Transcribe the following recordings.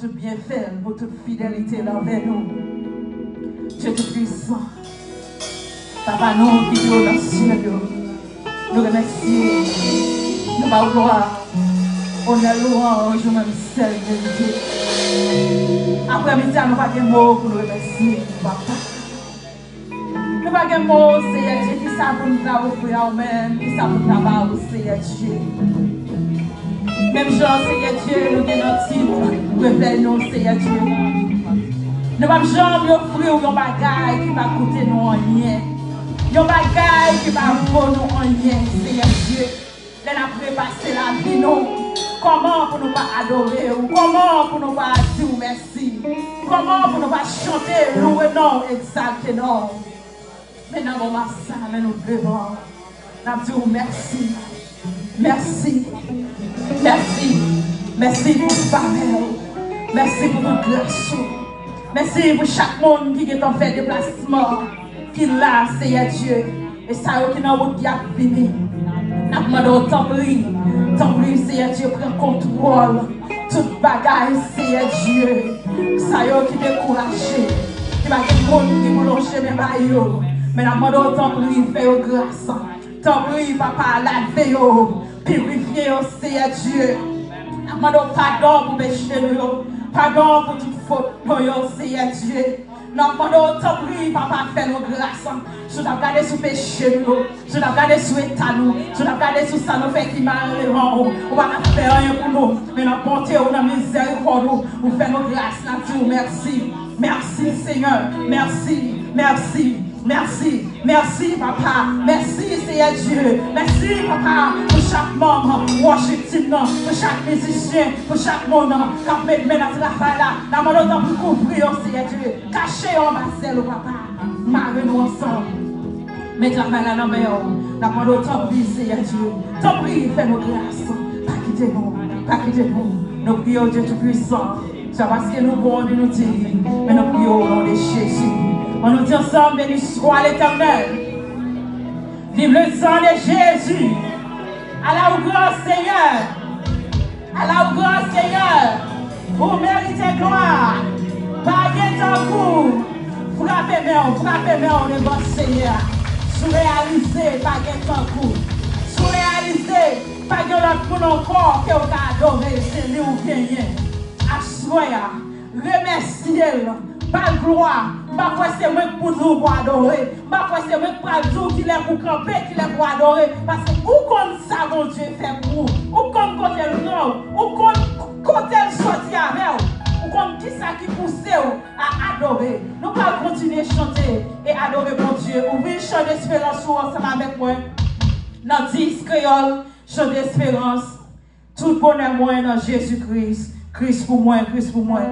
tout bienfait, pour toute fidélité envers nous. Dieu Tout-Puissant, Papa, nous qui sommes dans le ciel, nous remercions, nous va gloire, on a louange, même seul vérité. Après-midi, nous n'avons pas de mots pour nous remercier, Papa. Nous n'avons pas de mots, Seigneur Dieu, qui ça pour nous offrir nous-mêmes, qui ça pour nous avoir, Seigneur Dieu. Même genre, Seigneur Dieu, nous avons notre titre, révèle-nous, Seigneur Dieu. Nous ne pouvons jamais offrir un bagage qui va coûter nous rien. Un bagage qui va pour nous rien, Seigneur Dieu. Nous avons prépassé la vie, nous. Comment pour nous pas adorer, comment pour nous pas dire merci, comment pour nous pas chanter, louer, non, exalter, non. Maintenant, on va ça, nous devons. Nous disons merci, merci, merci, merci pour tout parler, merci pour toute grâce, merci pour chaque monde qui est en fait déplacement, qui l'a, Seigneur Dieu, et ça qui n'a pas bien fini. Nous demandons tant pis, Seigneur Dieu, prends contrôle, toute bagaille, Seigneur Dieu, ça y est qui découragé, qui va être monde qui boulonger mes baillots, mais nous demandons tant pis, fais grâce, tant pis, Papa, lavez, purifiez, Seigneur Dieu, nous demandons pardon pour péché, pardon pour toute faute, Seigneur Dieu. Nous demandons tant pis, Papa, fais nos grâces. Je dois regarder sur péché, je dois regarder sur état, je dois regarder sur ça, nous fait qui malheur. On va faire rien pour nous, mais nous porter dans la misère pour nous, pour faire nos grâces. Nous merci, merci Seigneur, merci, merci. Merci, merci Papa, merci Seigneur Dieu, merci Papa pour chaque membre, worship team, pour chaque musicien, pour chaque monde qui a fait notre travail là, nous demandons pour couvrir Seigneur Dieu, cacher en Marcel Papa, marrer-nous ensemble, mettre la main là dans le meilleur, nous demandons tant pis Seigneur Dieu, tant pis fais nos grâces, pas quitter nous, nous prions Dieu Tout-Puissant, c'est parce que nous voulons nous dire, mais nous prions au nom de Jésus. On nous dit ensemble, béni soit l'Éternel. Vive le sang de Jésus. Allah au grand Seigneur. Allah au grand Seigneur. Vous méritez gloire. Baguette en cours. Frappez-moi devant le Seigneur. Sous réalisé, baguette en cours. Sous réalisé, pas de l'autre pour nos corps que vous adorez. C'est lui ou bien. Assoya. Remerciez-le. Pas de gloire, pas quoi c'est moi pour nous pour adorer, pas quoi c'est moi pour dire qu'il est pour camper, qu'il est pour adorer, parce que où comme ça mon Dieu fait pour vous, où comme côté le nom, où comme côté le sorti avec vous, où comme qui ça qui pousse à adorer. Nous allons continuer à chanter et adorer mon Dieu. Ouvrez chant d'espérance ensemble avec moi. Dans 10 créoles, chant d'espérance, tout bonheur moi dans Jésus-Christ. Christ pour moi, Christ pour moi.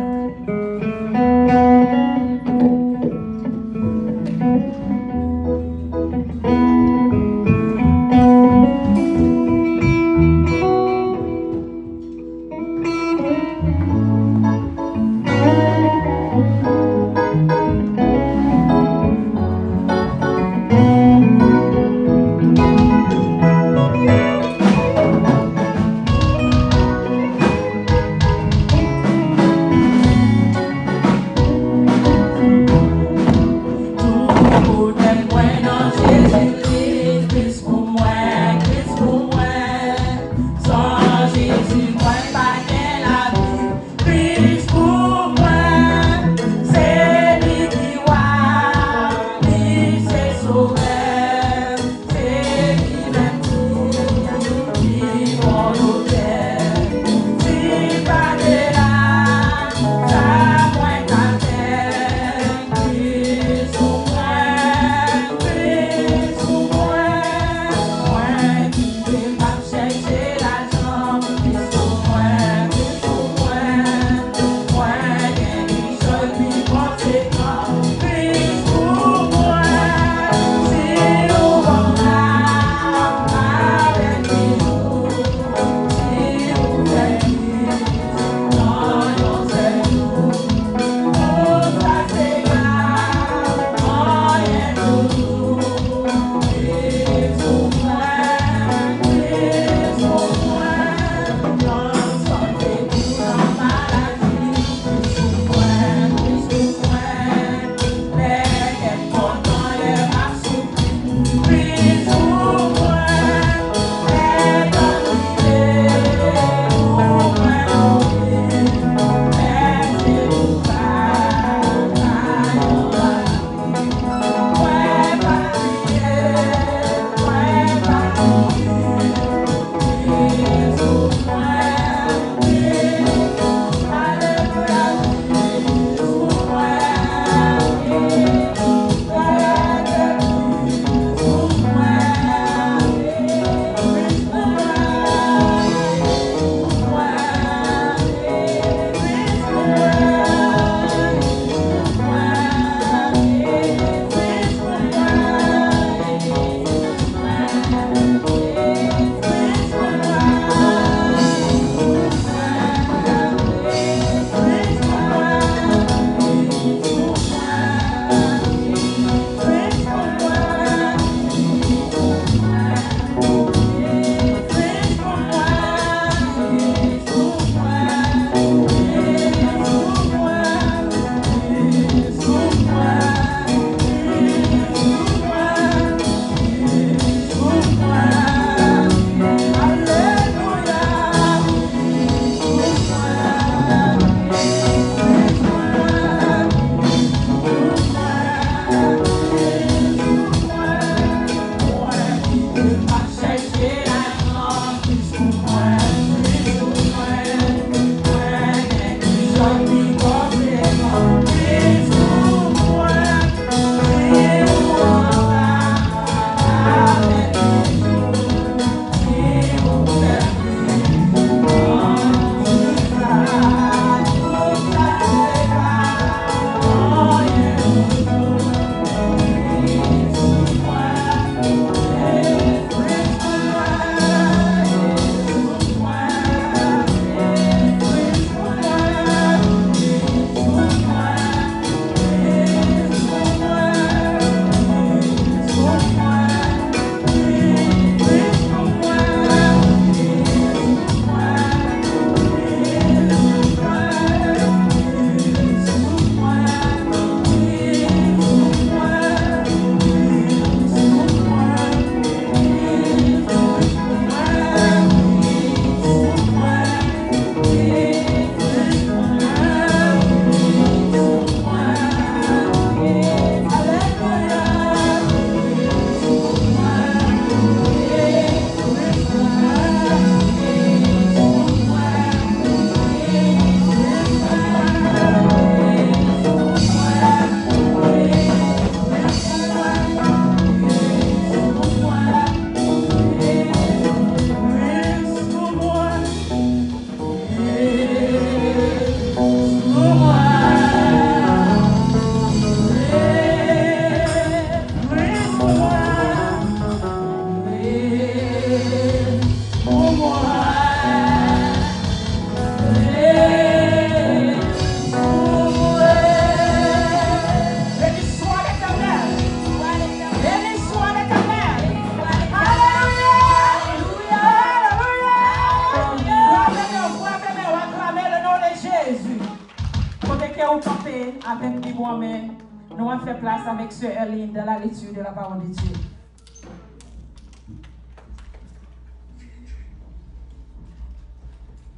mais nous allons faire place avec Sœur Erline dans la lecture de la parole de Dieu.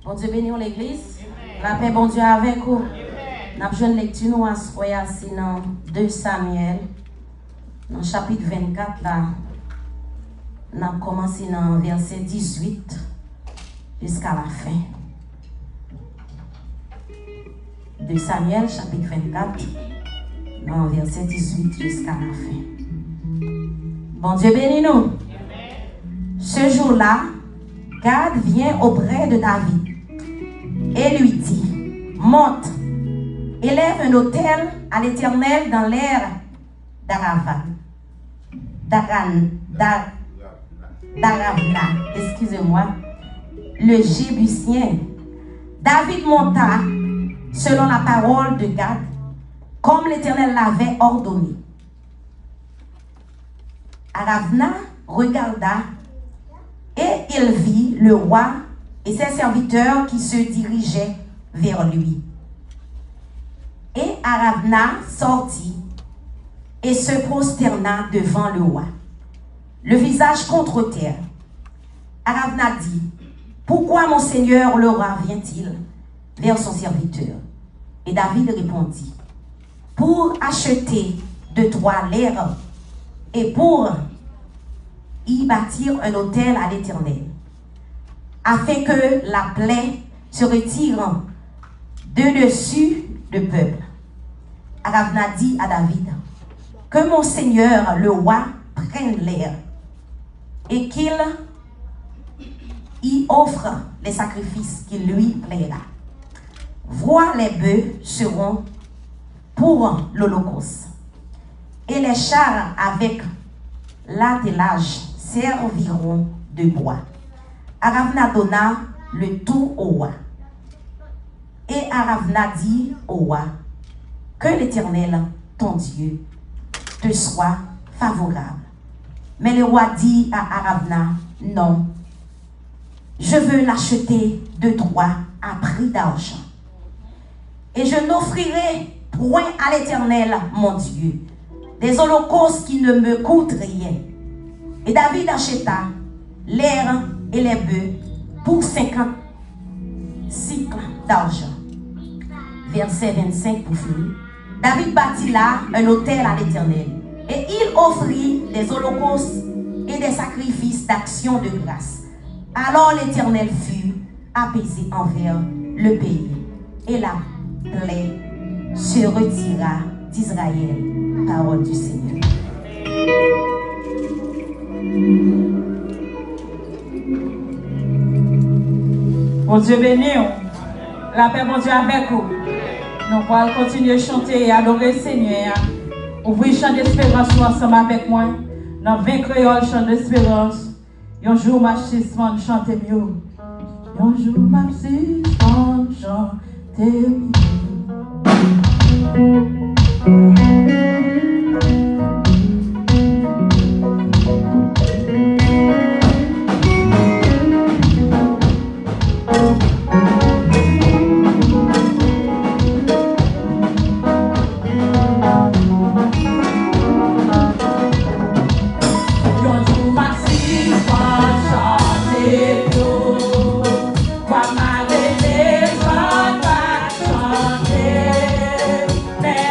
Bon Dieu bénisse l'église. La paix, bon Dieu, avec vous. Nous avons une lecture, nous avons dans 2 Samuel, dans le chapitre 24, là. Nous avons commencé dans verset 18 jusqu'à la fin. 2 Samuel, chapitre 24, dans verset 18 jusqu'à la fin. Bon Dieu bénisse nous. Ce jour-là, Gad vient auprès de David et lui dit, monte, élève un autel à l'Éternel dans l'air d'Aravna, excusez-moi, le Jébusien. David monta selon la parole de Gad, comme l'Éternel l'avait ordonné. Aravna regarda et il vit le roi et ses serviteurs qui se dirigeaient vers lui. Et Aravna sortit et se prosterna devant le roi, le visage contre terre. Aravna dit, pourquoi mon seigneur le roi vient-il vers son serviteur? Et David répondit, pour acheter de toi l'air et pour y bâtir un autel à l'Éternel, afin que la plaie se retire de dessus le peuple. Aravna dit à David, que mon seigneur le roi prenne l'air et qu'il y offre les sacrifices qui lui plaira. Vois, les bœufs seront pour l'holocauste et les chars avec l'attelage serviront de bois. Aravna donna le tout au roi. Et Aravna dit au roi, que l'Éternel, ton Dieu, te soit favorable. Mais le roi dit à Aravna, non, je veux l'acheter de toi à prix d'argent. Et je n'offrirai point à l'Éternel, mon Dieu, des holocaustes qui ne me coûtent rien. Et David acheta l'air et les bœufs pour 50 cycles d'argent. Verset 25 pour finir. David bâtit là un autel à l'Éternel. Et il offrit des holocaustes et des sacrifices d'action de grâce. Alors l'Éternel fut apaisé envers le pays. Et la plaie se retira d'Israël. Parole du Seigneur. Bon Dieu béni, la paix, bon Dieu avec vous. Nous allons continuer à chanter et adorer le Seigneur. Ouvrez le chant d'espérance ensemble avec moi. Dans 20 créoles, chant d'espérance. Un jour, ma suspend, chantez mieux. Un jour, ma suspend, chantez mieux. Chanter, mais à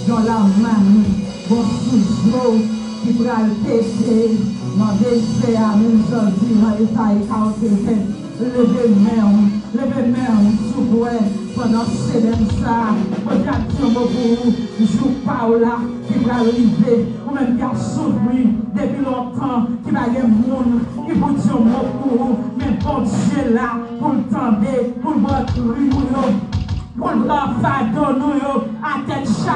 dans la main, bon sous qui pourra le tester, dans des CA, même aujourd'hui, dans l'état et chaotique, levez main, sous pendant ces mêmes ça, on a tout pour vous, joue pas là, qui pourra arriver, ou même qui a souffert depuis longtemps, qui va y avoir monde, qui vous dit un mot pour vous, mais bon Dieu là, pour le tendre, pour votre rue, pour le fardeau, à tête chaque